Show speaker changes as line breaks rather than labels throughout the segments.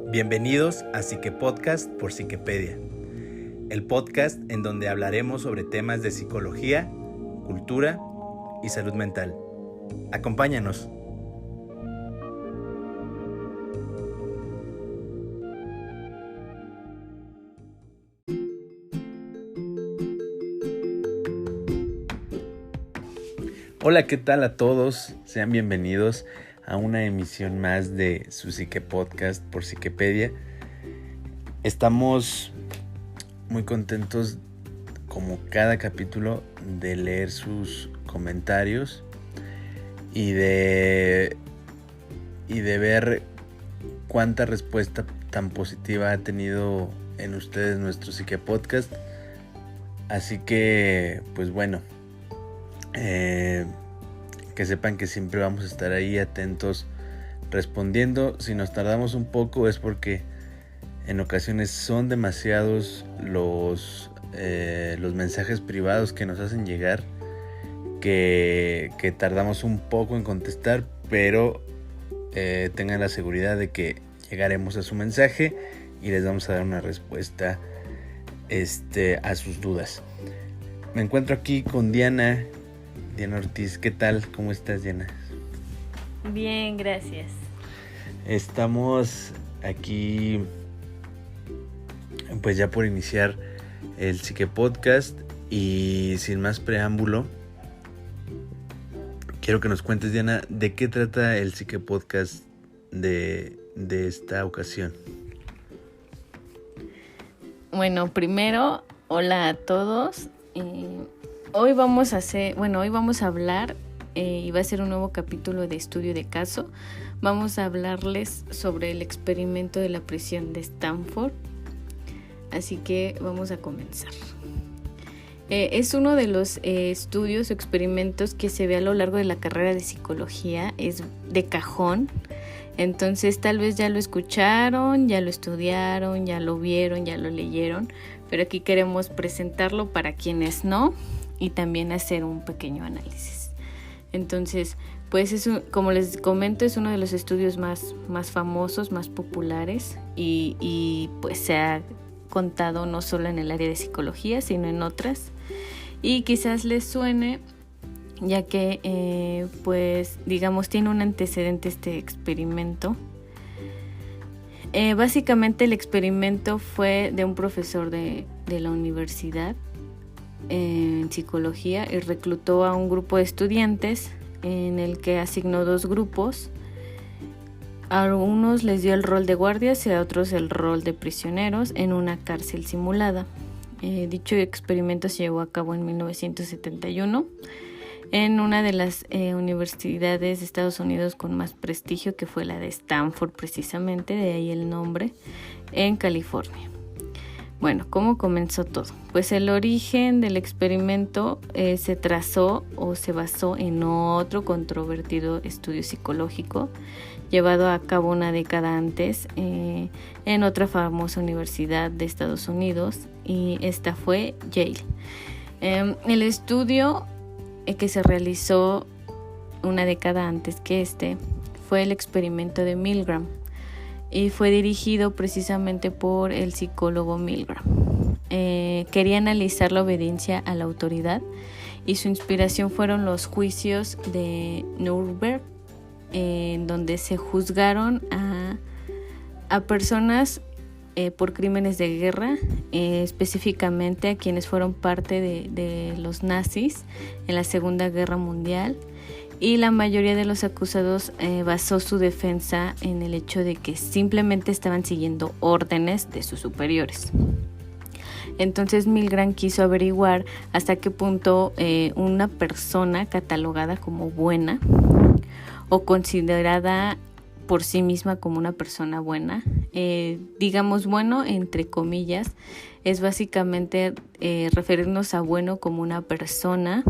Bienvenidos a Psique Podcast por Psiquepedia, el podcast en donde hablaremos sobre temas de psicología, cultura y salud mental. Acompáñanos. Hola, ¿qué tal a todos? Sean bienvenidos a una emisión más de su Psique Podcast por Psiquepedia. Estamos muy contentos, como cada capítulo, de leer sus comentarios y de ver cuánta respuesta tan positiva ha tenido en ustedes nuestro Psique Podcast. Así que, pues bueno, que sepan que siempre vamos a estar ahí atentos respondiendo. Si nos tardamos un poco es porque en ocasiones son demasiados los mensajes privados que nos hacen llegar que tardamos un poco en contestar, pero tengan la seguridad de que llegaremos a su mensaje y les vamos a dar una respuesta a sus dudas. Me encuentro aquí con Diana Ortiz. ¿Qué tal? ¿Cómo estás, Diana?
Bien, gracias.
Estamos aquí pues ya por iniciar el Psique Podcast y sin más preámbulo quiero que nos cuentes, Diana, de qué trata el Psique Podcast de esta ocasión.
Bueno, primero, hola a todos. Hoy vamos a hablar y va a ser un nuevo capítulo de estudio de caso. Vamos a hablarles sobre el experimento de la prisión de Stanford. Así que vamos a comenzar. Es uno de los estudios o experimentos que se ve a lo largo de la carrera de psicología. Es de cajón. Entonces tal vez ya lo escucharon, ya lo estudiaron, ya lo vieron, ya lo leyeron. Pero aquí queremos presentarlo para quienes no y también hacer un pequeño análisis. Entonces, pues como les comento, es uno de los estudios más famosos, más populares y pues se ha contado no solo en el área de psicología, sino en otras. Y quizás les suene, ya que pues digamos tiene un antecedente este experimento. Básicamente el experimento fue de un profesor de la universidad en psicología y reclutó a un grupo de estudiantes en el que asignó 2 grupos. A unos les dio el rol de guardias y a otros el rol de prisioneros en una cárcel simulada. Dicho experimento se llevó a cabo en 1971 en una de las universidades de Estados Unidos con más prestigio, que fue la de Stanford precisamente, de ahí el nombre, en California. Bueno, ¿cómo comenzó todo? Pues el origen del experimento se trazó o se basó en otro controvertido estudio psicológico llevado a cabo una década antes en otra famosa universidad de Estados Unidos, y esta fue Yale. El estudio que se realizó una década antes que fue el experimento de Milgram y fue dirigido precisamente por el psicólogo Milgram. Quería analizar la obediencia a la autoridad y su inspiración fueron los juicios de Nuremberg, en donde se juzgaron a personas por crímenes de guerra, específicamente a quienes fueron parte de los nazis en la Segunda Guerra Mundial, y la mayoría de los acusados basó su defensa en el hecho de que simplemente estaban siguiendo órdenes de sus superiores. Entonces Milgram quiso averiguar hasta qué punto una persona catalogada como buena o considerada por sí misma como una persona buena, digamos bueno entre comillas, es básicamente referirnos a bueno como una persona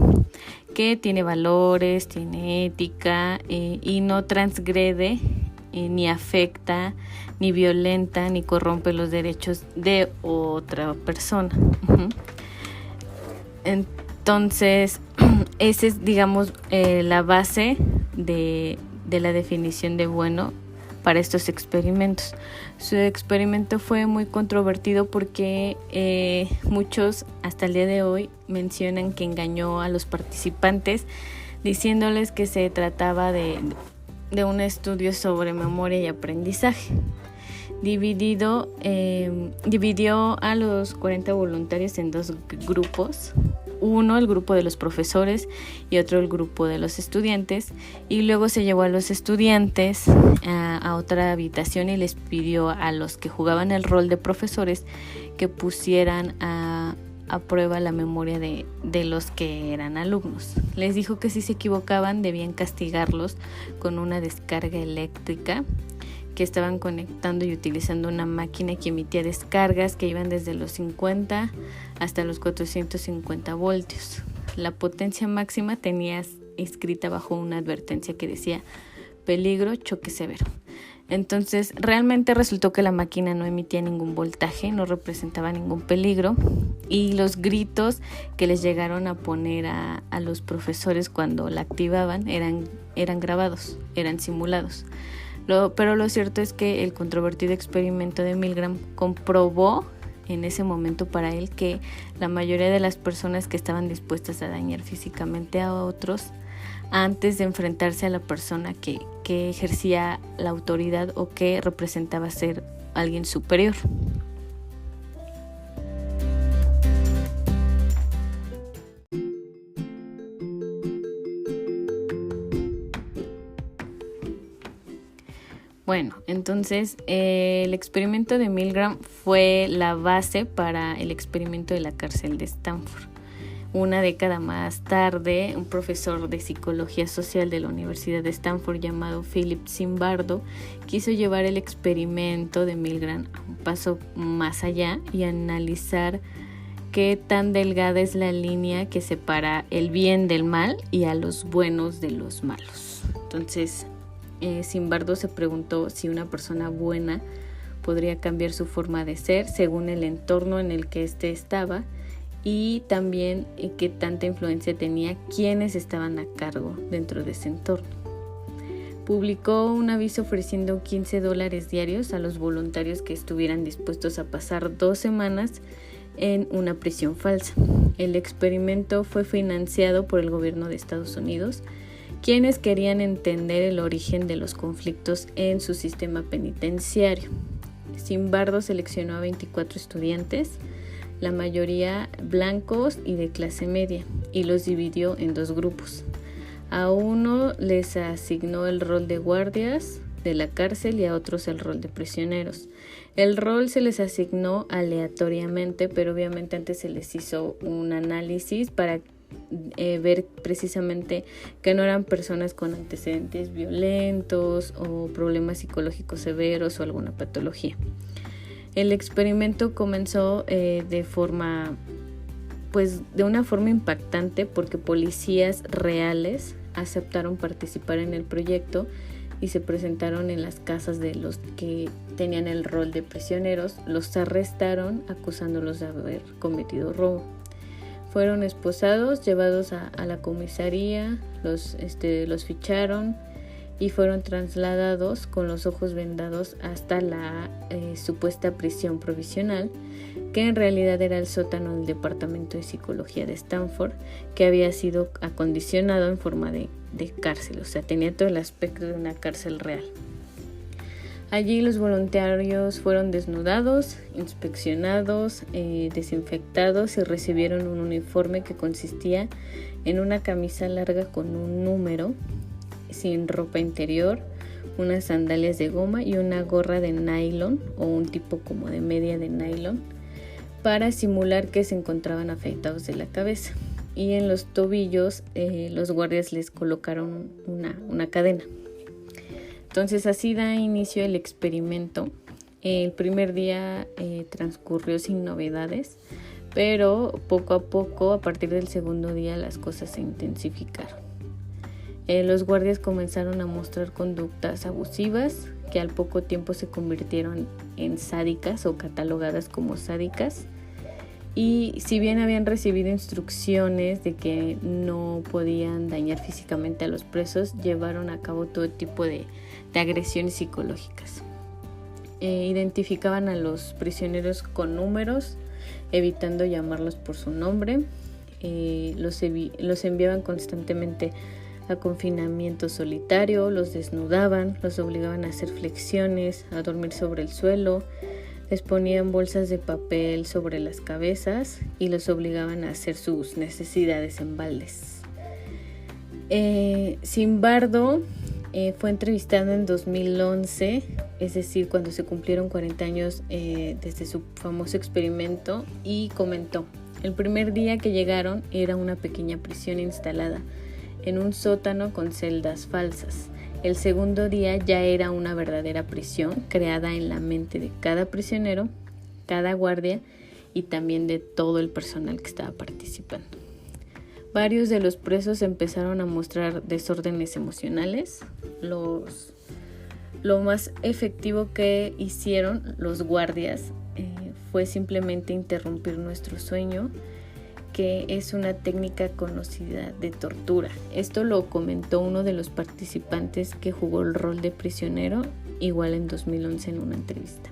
que tiene valores, tiene ética y no transgrede, ni afecta, ni violenta, ni corrompe los derechos de otra persona. Entonces, esa es, digamos, la base de la definición de bueno para estos experimentos. Su experimento fue muy controvertido porque muchos hasta el día de hoy mencionan que engañó a los participantes diciéndoles que se trataba de un estudio sobre memoria y aprendizaje. Dividió a los 40 voluntarios en dos grupos. Uno, el grupo de los profesores, y otro, el grupo de los estudiantes, y luego se llevó a los estudiantes a otra habitación y les pidió a los que jugaban el rol de profesores que pusieran a prueba la memoria de los que eran alumnos. Les dijo que si se equivocaban debían castigarlos con una descarga eléctrica que estaban conectando y utilizando una máquina que emitía descargas que iban desde los 50 hasta los 450 voltios. La potencia máxima tenía escrita bajo una advertencia que decía peligro, choque severo. Entonces realmente resultó que la máquina no emitía ningún voltaje, no representaba ningún peligro, y los gritos que les llegaron a poner a los profesores cuando la activaban eran grabados, eran simulados. Pero lo cierto es que el controvertido experimento de Milgram comprobó en ese momento para él que la mayoría de las personas que estaban dispuestas a dañar físicamente a otros antes de enfrentarse a la persona que ejercía la autoridad o que representaba ser alguien superior. Bueno, entonces el experimento de Milgram fue la base para el experimento de la cárcel de Stanford. Una década más tarde, un profesor de psicología social de la Universidad de Stanford llamado Philip Zimbardo quiso llevar el experimento de Milgram a un paso más allá y analizar qué tan delgada es la línea que separa el bien del mal y a los buenos de los malos. Entonces, Zimbardo se preguntó si una persona buena podría cambiar su forma de ser según el entorno en el que éste estaba, y también qué tanta influencia tenía quienes estaban a cargo dentro de ese entorno. Publicó un aviso ofreciendo $15 diarios a los voluntarios que estuvieran dispuestos a pasar 2 semanas en una prisión falsa. El experimento fue financiado por el gobierno de Estados Unidos, quienes querían entender el origen de los conflictos en su sistema penitenciario. Zimbardo seleccionó a 24 estudiantes, la mayoría blancos y de clase media, y los dividió en 2 grupos. A uno les asignó el rol de guardias de la cárcel y a otros el rol de prisioneros. El rol se les asignó aleatoriamente, pero obviamente antes se les hizo un análisis para ver precisamente que no eran personas con antecedentes violentos o problemas psicológicos severos o alguna patología. El experimento comenzó de una forma impactante porque policías reales aceptaron participar en el proyecto y se presentaron en las casas de los que tenían el rol de prisioneros. Los arrestaron acusándolos de haber cometido robo. Fueron esposados, llevados a la comisaría, los ficharon y fueron trasladados con los ojos vendados hasta la supuesta prisión provisional, que en realidad era el sótano del Departamento de Psicología de Stanford, que había sido acondicionado en forma de cárcel, o sea, tenía todo el aspecto de una cárcel real. Allí los voluntarios fueron desnudados, inspeccionados, desinfectados y recibieron un uniforme que consistía en una camisa larga con un número, sin ropa interior, unas sandalias de goma y una gorra de nylon o un tipo como de media de nylon para simular que se encontraban afeitados de la cabeza. Y en los tobillos los guardias les colocaron una cadena. Entonces así da inicio el experimento. El primer día transcurrió sin novedades, pero poco a poco, a partir del segundo día, las cosas se intensificaron. Los guardias comenzaron a mostrar conductas abusivas que al poco tiempo se convirtieron en sádicas o catalogadas como sádicas, y si bien habían recibido instrucciones de que no podían dañar físicamente a los presos, llevaron a cabo todo tipo de agresiones psicológicas. Identificaban a los prisioneros con números, evitando llamarlos por su nombre. Los enviaban constantemente a confinamiento solitario, los desnudaban, los obligaban a hacer flexiones, a dormir sobre el suelo, les ponían bolsas de papel sobre las cabezas y los obligaban a hacer sus necesidades en baldes. Zimbardo fue entrevistado en 2011, es decir, cuando se cumplieron 40 años desde su famoso experimento, y comentó: el primer día que llegaron era una pequeña prisión instalada en un sótano con celdas falsas. El segundo día ya era una verdadera prisión creada en la mente de cada prisionero, cada guardia y también de todo el personal que estaba participando. Varios de los presos empezaron a mostrar desórdenes emocionales. Lo más efectivo que hicieron los guardias fue simplemente interrumpir nuestro sueño, que es una técnica conocida de tortura. Esto lo comentó uno de los participantes que jugó el rol de prisionero, igual en 2011 en una entrevista.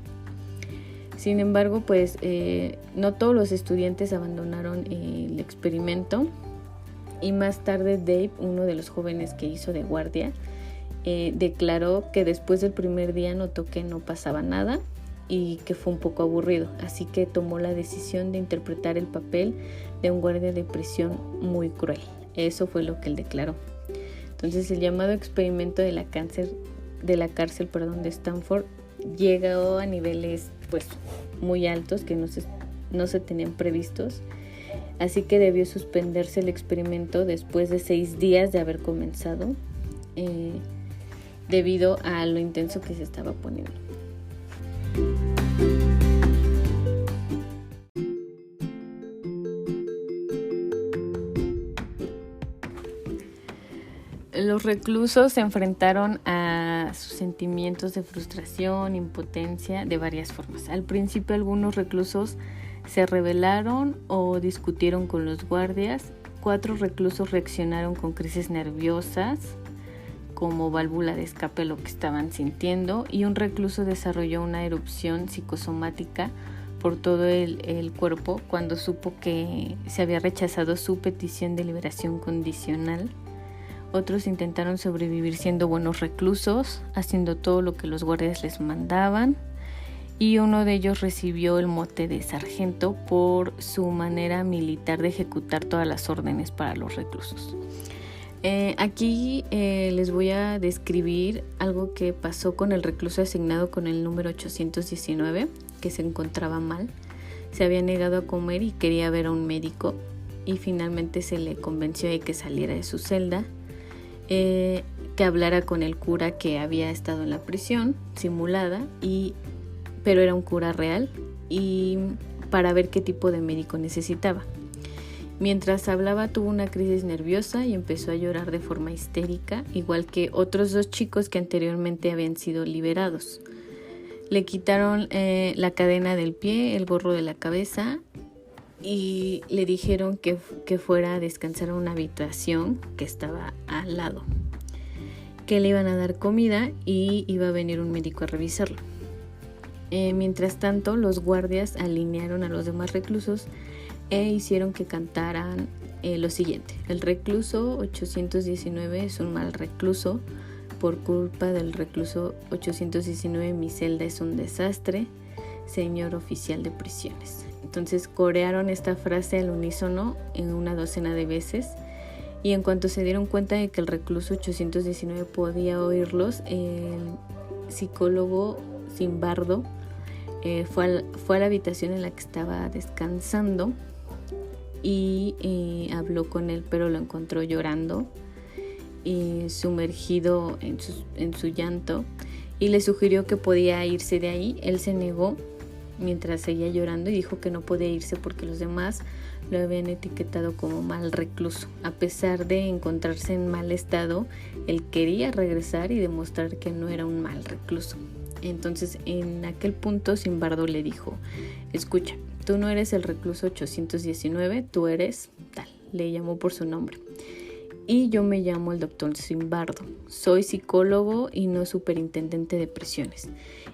Sin embargo, pues no todos los estudiantes abandonaron el experimento, y más tarde Dave, uno de los jóvenes que hizo de guardia, declaró que después del primer día notó que no pasaba nada y que fue un poco aburrido, así que tomó la decisión de interpretar el papel de un guardia de prisión muy cruel. Eso fue lo que él declaró. Entonces el llamado experimento de la cárcel de Stanford llegó a niveles pues muy altos que no se tenían previstos, así que debió suspenderse el experimento después de 6 días de haber comenzado, debido a lo intenso que se estaba poniendo. Los reclusos se enfrentaron a sus sentimientos de frustración, impotencia, de varias formas. Al principio algunos reclusos se rebelaron o discutieron con los guardias. 4 reclusos reaccionaron con crisis nerviosas, como válvula de escape a lo que estaban sintiendo, y un recluso desarrolló una erupción psicosomática por todo el cuerpo cuando supo que se había rechazado su petición de liberación condicional. Otros intentaron sobrevivir siendo buenos reclusos, haciendo todo lo que los guardias les mandaban, y uno de ellos recibió el mote de sargento por su manera militar de ejecutar todas las órdenes para los reclusos. Aquí les voy a describir algo que pasó con el recluso asignado con el número 819, que se encontraba mal. Se había negado a comer y quería ver a un médico, y finalmente se le convenció de que saliera de su celda, que hablara con el cura que había estado en la prisión simulada, pero era un cura real, y para ver qué tipo de médico necesitaba. Mientras hablaba tuvo una crisis nerviosa y empezó a llorar de forma histérica, igual que otros 2 chicos que anteriormente habían sido liberados. Le quitaron la cadena del pie, el gorro de la cabeza, y le dijeron que fuera a descansar en una habitación que estaba al lado, que le iban a dar comida y iba a venir un médico a revisarlo. Mientras tanto, los guardias alinearon a los demás reclusos e hicieron que cantaran lo siguiente: el recluso 819 es un mal recluso, por culpa del recluso 819 mi celda es un desastre, señor oficial de prisiones. Entonces corearon esta frase al unísono en una docena de veces, y en cuanto se dieron cuenta de que el recluso 819 podía oírlos, el psicólogo Zimbardo fue a la habitación en la que estaba descansando y habló con él, pero lo encontró llorando y sumergido en su llanto, y le sugirió que podía irse de ahí. Él se negó mientras seguía llorando y dijo que no podía irse porque los demás lo habían etiquetado como mal recluso. A pesar de encontrarse en mal estado, él quería regresar y demostrar que no era un mal recluso. Entonces en aquel punto Zimbardo le dijo: escucha, tú no eres el recluso 819, tú eres tal. Le llamó por su nombre. Y yo me llamo el doctor Zimbardo. Soy psicólogo y no superintendente de prisiones.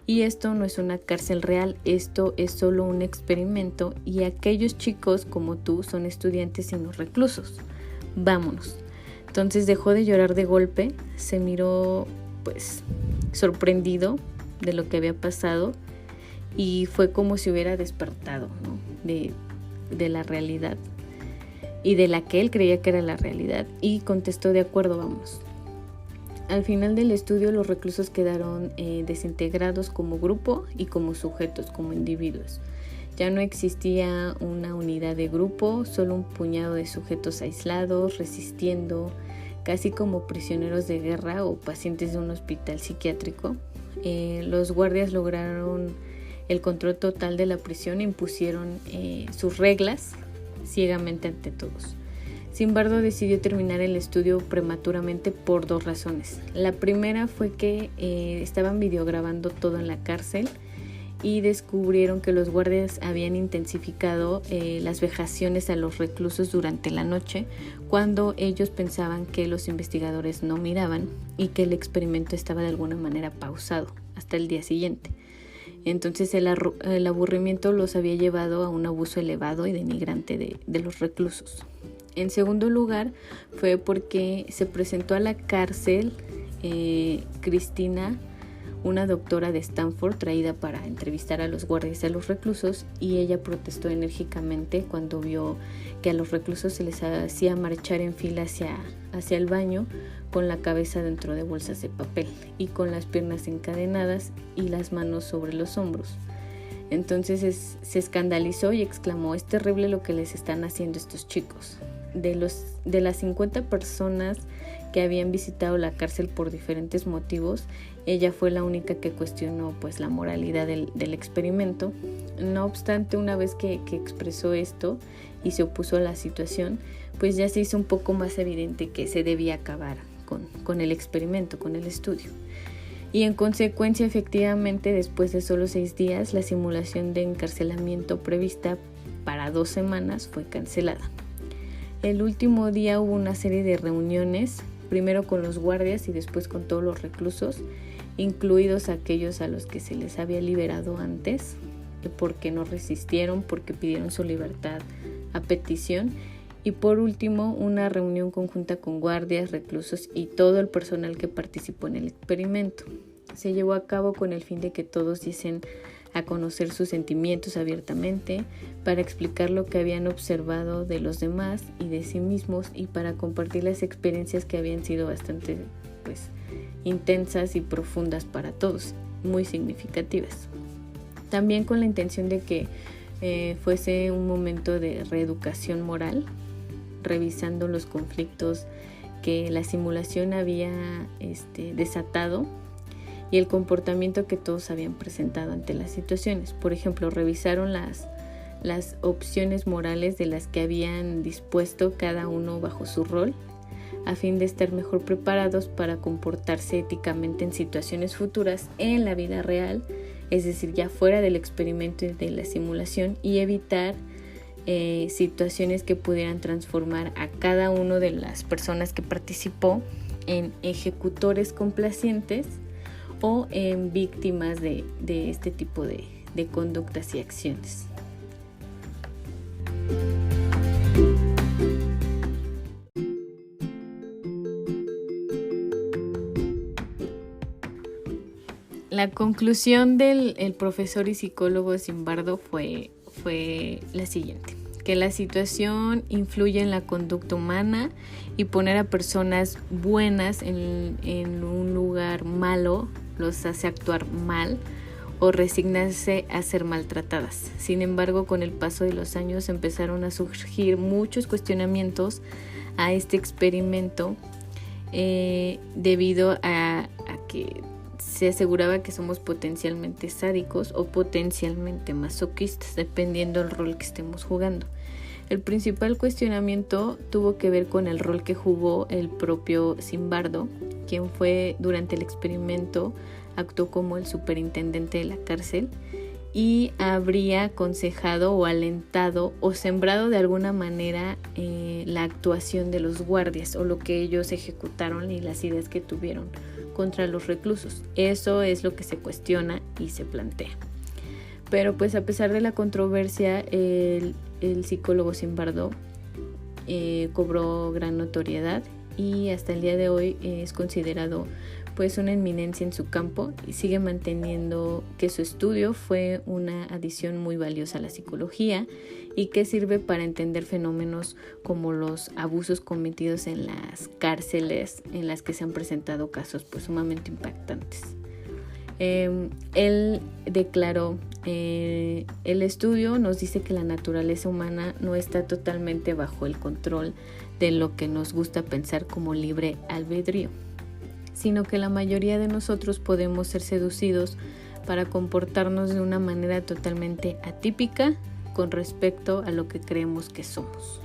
Y esto no es una cárcel real, esto es solo un experimento y aquellos chicos como tú son estudiantes y no reclusos. Vámonos. Entonces dejó de llorar de golpe, se miró pues sorprendido de lo que había pasado y fue como si hubiera despertado, ¿no? de la realidad y de la que él creía que era la realidad, y contestó: de acuerdo, vamos. Al final del estudio los reclusos quedaron desintegrados como grupo y como sujetos, como individuos. Ya no existía una unidad de grupo, solo un puñado de sujetos aislados, resistiendo, casi como prisioneros de guerra o pacientes de un hospital psiquiátrico. Los guardias lograron el control total de la prisión e impusieron sus reglas ciegamente ante todos. Zimbardo decidió terminar el estudio prematuramente por 2 razones. La primera fue que estaban videograbando todo en la cárcel y descubrieron que los guardias habían intensificado las vejaciones a los reclusos durante la noche, cuando ellos pensaban que los investigadores no miraban y que el experimento estaba de alguna manera pausado hasta el día siguiente. Entonces el aburrimiento los había llevado a un abuso elevado y denigrante de los reclusos. En segundo lugar, fue porque se presentó a la cárcel Cristina, una doctora de Stanford traída para entrevistar a los guardias y a los reclusos, y ella protestó enérgicamente cuando vio que a los reclusos se les hacía marchar en fila hacia el baño con la cabeza dentro de bolsas de papel y con las piernas encadenadas y las manos sobre los hombros. Entonces se escandalizó y exclamó: es terrible lo que les están haciendo estos chicos. De las 50 personas que habían visitado la cárcel por diferentes motivos, ella fue la única que cuestionó pues la moralidad del experimento. No obstante, una vez que expresó esto y se opuso a la situación, pues ya se hizo un poco más evidente que se debía acabar con el experimento, con el estudio. Y en consecuencia, efectivamente, después de solo 6 días, la simulación de encarcelamiento prevista para 2 semanas fue cancelada. El último día hubo una serie de reuniones, primero con los guardias y después con todos los reclusos, incluidos aquellos a los que se les había liberado antes, porque no resistieron, porque pidieron su libertad a petición. Y por último, una reunión conjunta con guardias, reclusos y todo el personal que participó en el experimento. Se llevó a cabo con el fin de que todos diesen a conocer sus sentimientos abiertamente, para explicar lo que habían observado de los demás y de sí mismos, y para compartir las experiencias que habían sido bastante intensas y profundas para todos, muy significativas. También con la intención de que fuese un momento de reeducación moral, revisando los conflictos que la simulación había desatado y el comportamiento que todos habían presentado ante las situaciones. Por ejemplo, revisaron las opciones morales de las que habían dispuesto cada uno bajo su rol, a fin de estar mejor preparados para comportarse éticamente en situaciones futuras en la vida real, es decir, ya fuera del experimento y de la simulación, y evitar situaciones que pudieran transformar a cada uno de las personas que participó en ejecutores complacientes o en víctimas de este tipo de conductas y acciones. La conclusión del profesor y psicólogo Zimbardo fue la siguiente: que la situación influye en la conducta humana, y poner a personas buenas en un lugar malo los hace actuar mal o resignarse a ser maltratadas. Sin embargo, con el paso de los años empezaron a surgir muchos cuestionamientos a este experimento debido a que se aseguraba que somos potencialmente sádicos o potencialmente masoquistas, dependiendo del rol que estemos jugando. El principal cuestionamiento tuvo que ver con el rol que jugó el propio Zimbardo, quien fue durante el experimento, actuó como el superintendente de la cárcel y habría aconsejado o alentado o sembrado de alguna manera la actuación de los guardias o lo que ellos ejecutaron y las ideas que tuvieron contra los reclusos. Eso es lo que se cuestiona y se plantea. Pero pues a pesar de la controversia, el psicólogo Zimbardo cobró gran notoriedad y hasta el día de hoy es considerado pues una eminencia en su campo y sigue manteniendo que su estudio fue una adición muy valiosa a la psicología y que sirve para entender fenómenos como los abusos cometidos en las cárceles en las que se han presentado casos pues sumamente impactantes. Él declaró, el estudio nos dice que la naturaleza humana no está totalmente bajo el control de lo que nos gusta pensar como libre albedrío, sino que la mayoría de nosotros podemos ser seducidos para comportarnos de una manera totalmente atípica con respecto a lo que creemos que somos.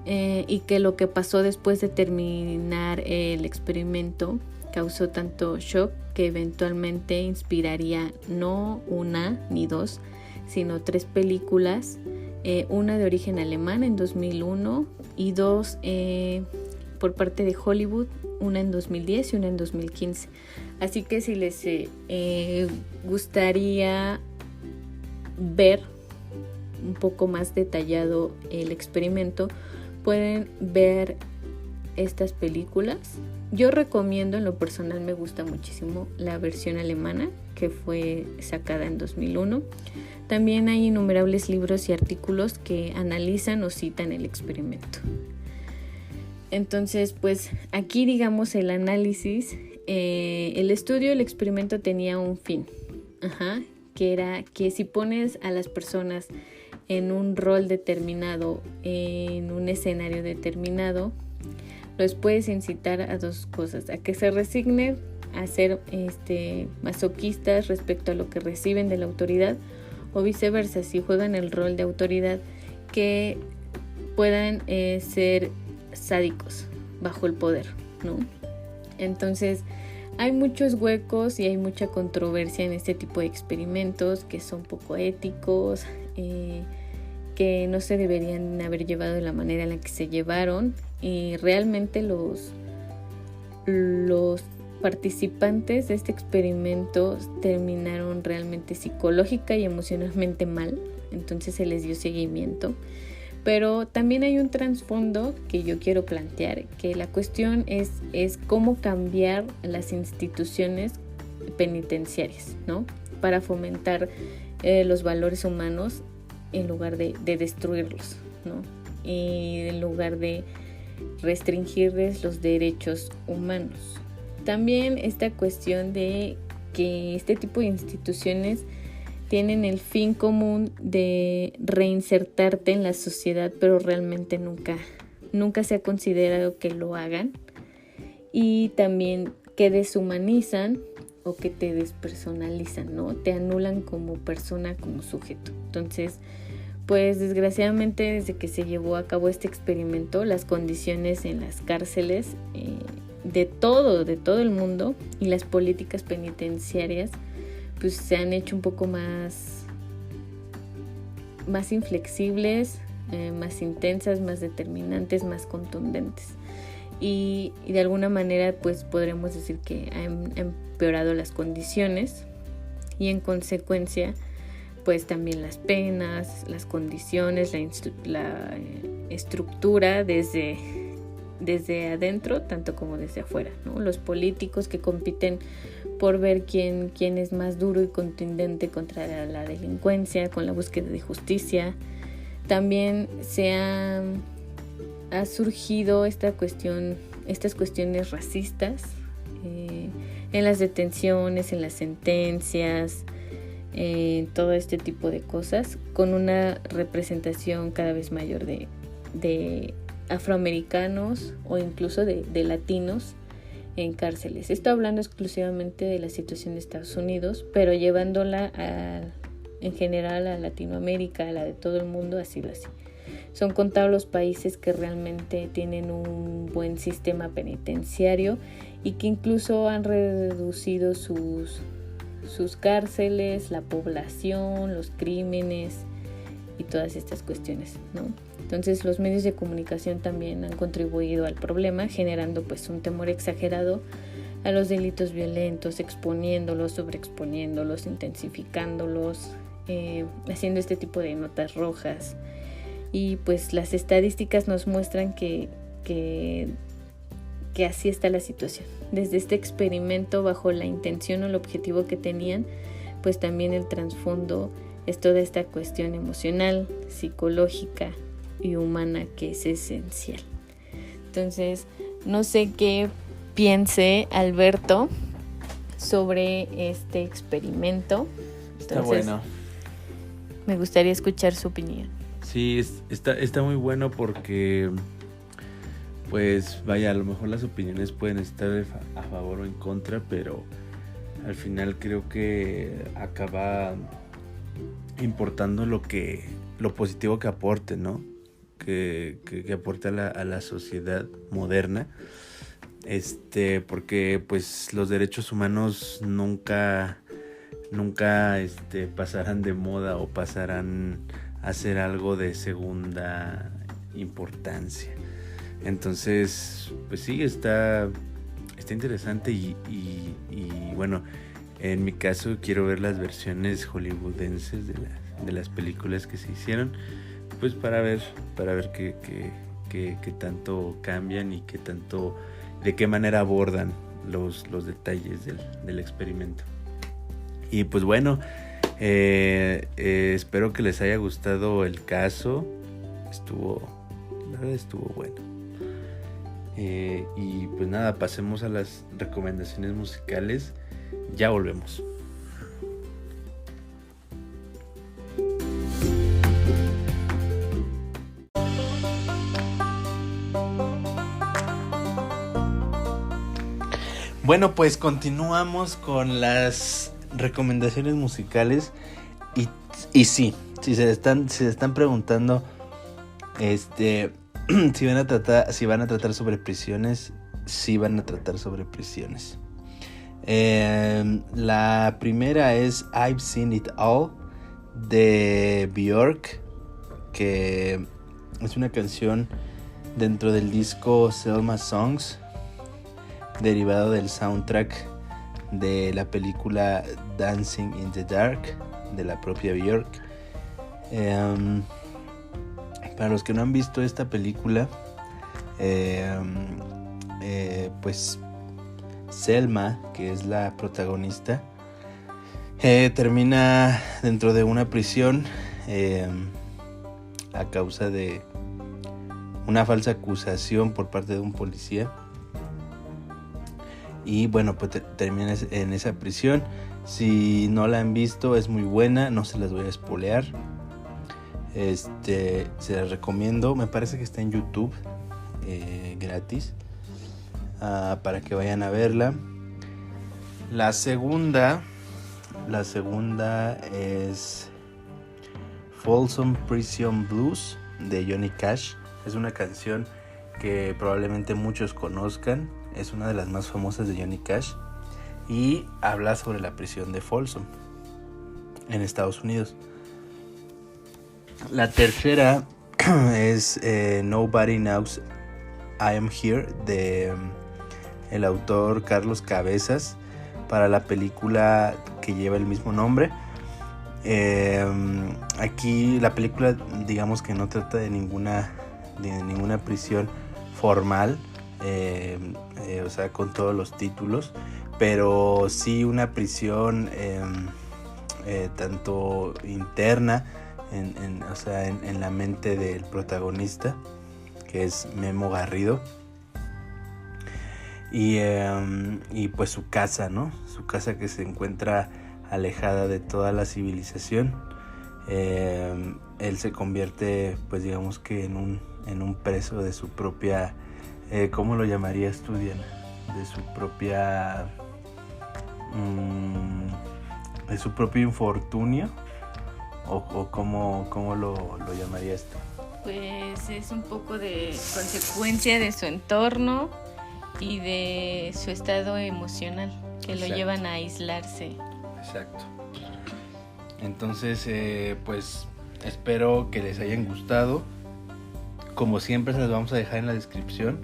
Y que lo que pasó después de terminar el experimento causó tanto shock que eventualmente inspiraría no una ni dos, sino 3 películas, una de origen alemán en 2001 y 2 por parte de Hollywood, una en 2010 y una en 2015. Así que si les gustaría ver un poco más detallado el experimento, pueden ver estas películas. Yo recomiendo, en lo personal me gusta muchísimo la versión alemana que fue sacada en 2001. También hay innumerables libros y artículos que analizan o citan el experimento. Entonces, pues aquí digamos el análisis, el estudio, el experimento tenía un fin, que era que si pones a las personas en un rol determinado, en un escenario determinado, los puedes incitar a 2 cosas: a que se resignen a ser masoquistas respecto a lo que reciben de la autoridad, o viceversa, si juegan el rol de autoridad, que puedan ser sádicos bajo el poder, ¿no? Entonces hay muchos huecos y hay mucha controversia en este tipo de experimentos que son poco éticos, que no se deberían haber llevado de la manera en la que se llevaron, y realmente los participantes de este experimento terminaron realmente psicológica y emocionalmente mal, entonces se les dio seguimiento. Pero también hay un trasfondo que yo quiero plantear, que la cuestión es cómo cambiar las instituciones penitenciarias, ¿no? Para fomentar los valores humanos en lugar de destruirlos, ¿no? Y en lugar de restringirles los derechos humanos. También esta cuestión de que este tipo de instituciones tienen el fin común de reinsertarte en la sociedad, pero realmente nunca se ha considerado que lo hagan, y también que deshumanizan o que te despersonalizan, ¿no? Te anulan como persona, como sujeto. Entonces, pues desgraciadamente desde que se llevó a cabo este experimento, las condiciones en las cárceles de todo el mundo y las políticas penitenciarias pues se han hecho un poco más inflexibles, más intensas, más determinantes, más contundentes. Y de alguna manera pues podremos decir que han empeorado las condiciones y en consecuencia pues también las penas, las condiciones, la estructura desde adentro tanto como desde afuera, ¿no? Los políticos que compiten por ver quién es más duro y contundente contra la delincuencia, con la búsqueda de justicia. También ha surgido estas cuestiones racistas en las detenciones, en las sentencias, todo este tipo de cosas, con una representación cada vez mayor de afroamericanos o incluso de latinos en cárceles. Esto hablando exclusivamente de la situación de Estados Unidos, pero llevándola en general a Latinoamérica, a la de todo el mundo, ha sido así. Son contados los países que realmente tienen un buen sistema penitenciario y que incluso han reducido sus cárceles, la población, los crímenes y todas estas cuestiones, ¿no? Entonces los medios de comunicación también han contribuido al problema, generando pues un temor exagerado a los delitos violentos, exponiéndolos, sobreexponiéndolos, intensificándolos, haciendo este tipo de notas rojas. Y pues las estadísticas nos muestran que así está la situación. Desde este experimento, bajo la intención o el objetivo que tenían, pues también el trasfondo es toda esta cuestión emocional, psicológica y humana que es esencial. Entonces, no sé qué piense Alberto sobre este experimento.
Está bueno.
Me gustaría escuchar su opinión.
Sí, está muy bueno porque, pues vaya, a lo mejor las opiniones pueden estar a favor o en contra, pero al final creo que acaba importando lo positivo que aporte, ¿no? Que aporte a la sociedad moderna. Porque pues los derechos humanos nunca pasarán de moda o pasarán a ser algo de segunda importancia. Entonces, pues sí, está interesante y bueno, en mi caso quiero ver las versiones hollywoodenses de las películas que se hicieron, pues para ver qué tanto cambian y de qué manera abordan los detalles del experimento. Y pues bueno, espero que les haya gustado el caso. La verdad estuvo bueno. Y pues nada, pasemos a las recomendaciones musicales. Ya volvemos. Bueno, pues continuamos con las recomendaciones musicales y sí, si se están preguntando si van a tratar sobre prisiones, sí van a tratar sobre prisiones. La primera es I've Seen It All de Björk, que es una canción dentro del disco Selma Songs, derivado del soundtrack de la película Dancing in the Dark de la propia Björk. Para los que no han visto esta película, pues Selma, que es la protagonista, termina dentro de una prisión a causa de una falsa acusación por parte de un policía. Y bueno, pues termina en esa prisión. Si no la han visto, es muy buena, no se las voy a spoilear. Se las recomiendo. Me parece que está en YouTube gratis, para que vayan a verla. La segunda es Folsom Prison Blues de Johnny Cash. Es una canción que probablemente muchos conozcan. Es una de las más famosas de Johnny Cash y habla sobre la prisión de Folsom en Estados Unidos. La tercera es Nobody Knows I Am Here de el autor Carlos Cabezas, para la película que lleva el mismo nombre. Aquí la película, digamos que no trata de ninguna prisión formal, o sea, con todos los títulos, pero sí una prisión tanto interna en la mente del protagonista, que es Memo Garrido, y pues su casa, ¿no? Su casa, que se encuentra alejada de toda la civilización. Él se convierte, pues digamos que en un preso de su propia, ¿cómo lo llamarías tú, Diana? De su propia de su propio infortunio, o cómo lo llamarías tú.
Pues es un poco de consecuencia de su entorno y de su estado emocional, que lo llevan a aislarse.
Exacto. Entonces, pues espero que les hayan gustado. Como siempre, se las vamos a dejar en la descripción.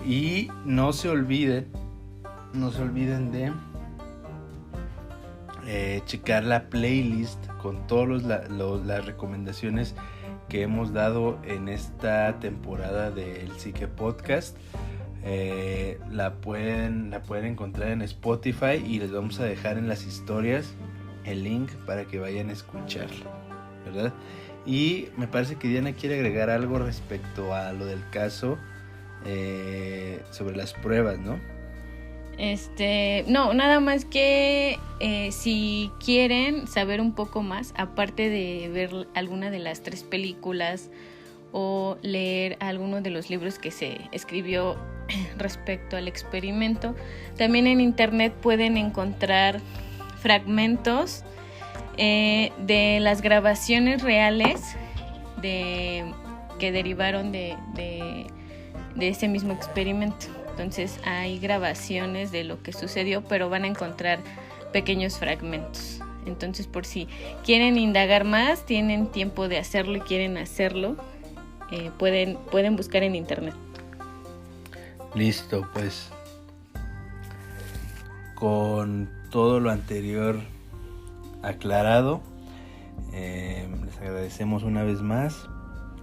Y no se olviden de checar la playlist con todas las recomendaciones que hemos dado en esta temporada del Psique Podcast. La pueden encontrar en Spotify y les vamos a dejar en las historias el link para que vayan a escucharlo, ¿verdad? Y me parece que Diana quiere agregar algo respecto a lo del caso sobre las pruebas, ¿no?
No, nada más que si quieren saber un poco más, aparte de ver alguna de las 3 películas o leer alguno de los libros que se escribió respecto al experimento, también en internet pueden encontrar fragmentos de las grabaciones reales que derivaron de ese mismo experimento. Entonces hay grabaciones de lo que sucedió, pero van a encontrar pequeños fragmentos. Entonces, por si quieren indagar más, tienen tiempo de hacerlo y quieren hacerlo, pueden buscar en internet.
Listo, pues con todo lo anterior aclarado, les agradecemos una vez más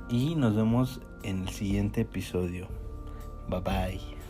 y nos vemos en el siguiente episodio. Bye bye.